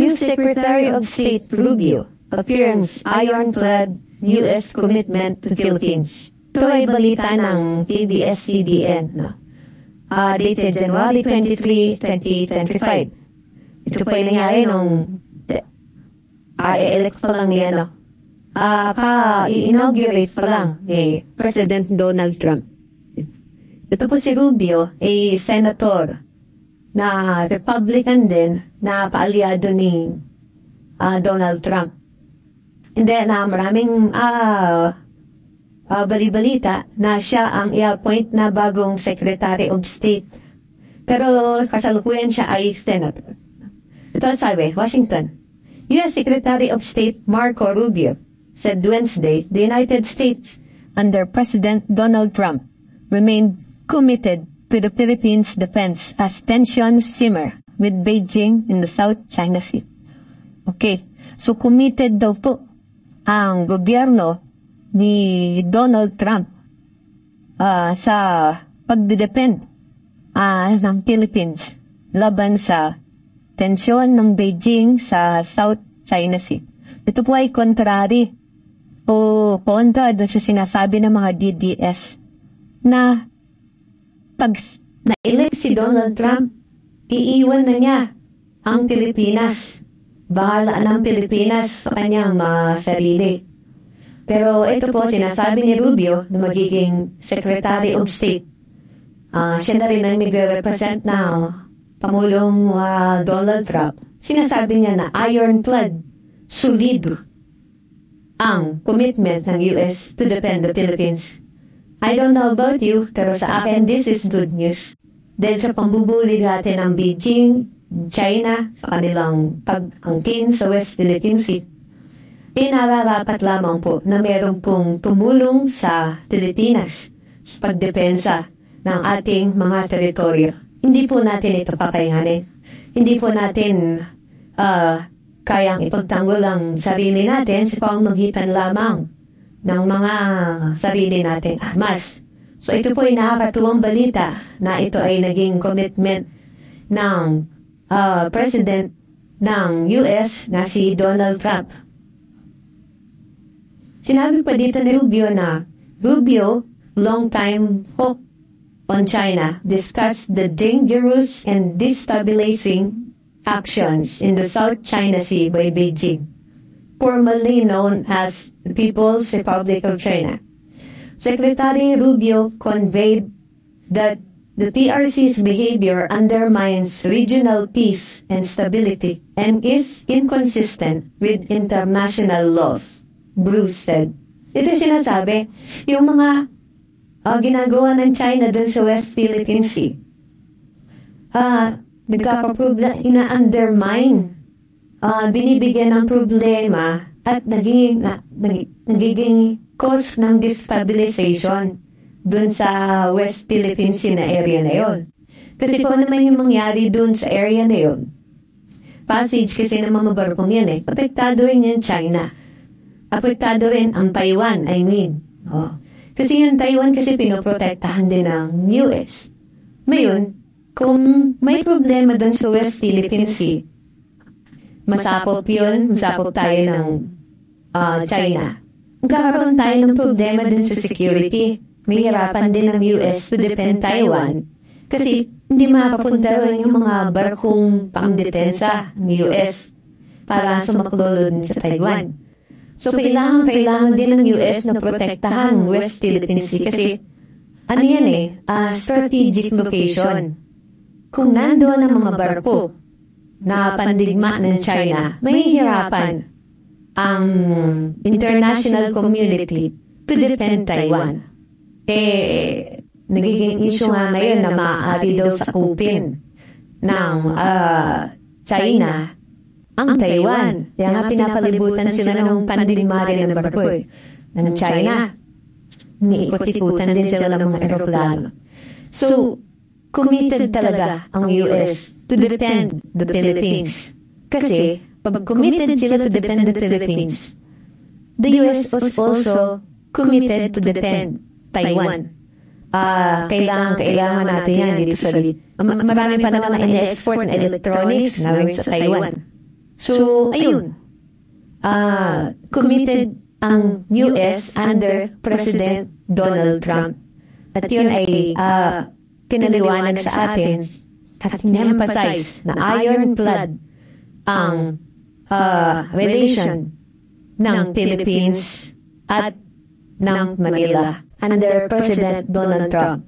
New Secretary of State Rubio affirms ironclad U.S. commitment to Philippines. Ito ay balita ng ABS-CBN, dated January 23, 2025. Ito po ay nangyari nung i-elect pa lang niya, i-inaugurate pa lang ni President Donald Trump. Ito po si Rubio, ay senator na Republican din na paalyado ni Donald Trump. And then, maraming bali-balita na siya ang i-appoint na bagong Secretary of State. Pero kasalukuyan siya ay senator. Ito sabi, Washington. U.S. Secretary of State Marco Rubio said Wednesday the United States under President Donald Trump remained committed to the Philippines' defense as tensions simmer with Beijing in the South China Sea. Okay, so committed daw po ang gobyerno ni Donald Trump sa pagdidepend ng Philippines laban sa tensyon ng Beijing sa South China Sea. Ito po ay contrary o kontra doon sa sinasabi ng mga DDS na pag na-elect si Donald Trump, iiwan na niya ang Pilipinas. Bahala ng Pilipinas sa kanyang sarili. Pero ito po, sinasabi ni Rubio na magiging Secretary of State. Siya na rin ang nagre-represent ng Pangulong Donald Trump. Sinasabi niya na ironclad, solido ang commitment ng US to defend the Philippines. I don't know about you, pero sa akin, this is good news. Dahil sa pambubuli natin ng Beijing, China, sa kanilang pag-angkin sa West Philippine Sea, nararapat lamang po na meron pong tumulong sa Pilipinas sa pagdepensa ng ating mga teritoryo. Hindi po natin ito papayanin. Hindi po natin kayang ipagtanggol ang sarili natin sa pamamagitan lamang ng mga sarili nating armas. So ito po ay nakakatuwang balita na ito ay naging commitment ng President ng US na si Donald Trump. Sinabi pa dito ni Rubio na Rubio, long-time hope on China, discussed the dangerous and destabilizing actions in the South China Sea by Beijing, formerly known as the People's Republic of China. Secretary Rubio conveyed that the PRC's behavior undermines regional peace and stability and is inconsistent with international laws, Bruce said. Ito sinasabi, yung mga ginagawa ng China dun sa West Philippine Sea, ina-undermine, binibigyan ng problema at nagiging cause ng destabilization dun sa West Philippine Sea na area na yon. Kasi kung ano naman yung mangyari dun sa area na yon, passage kasi ng mga barkong yan apektado rin yung China. Apektado rin ang Taiwan, I mean. Kasi yung Taiwan kasi pinoprotektahan din ng US. Ngayon, kung may problema dun sa West Philippine Sea, masapop yun, masapop tayo ng China. Magkakaroon tayo ng problema din sa security. Mahirapan din ng US to defend Taiwan kasi hindi makapunta rin yung mga barkong pangdepensa ng US para sumaklolo din sa Taiwan. So, kailangan din ng US na protektahan ang West Philippine Sea kasi strategic location. Kung nandoon ang mga barko na pandigma ng China, may hirapan ang international community to defend Taiwan. Nagiging issue nga ngayon na maaari daw sakupin ng China ang Taiwan. Kaya nga pinapalibutan sila ng pandigma rin ng barko ng China. Niikot-ikutan din sila ng mga aeroplano. So, committed talaga ang US to defend the Philippines. Kasi, pag committed sila to defend the Philippines, the US was also committed to defend Taiwan. Kailangan natin yan dito sa marami pa naman na in-export na electronics na sa Taiwan. So, ayun. Committed ang US under President Donald Trump. At yun ay pinaliwanag sa atin at in-emphasize na ironclad ang relation ng Philippines at ng Manila under President Donald Trump.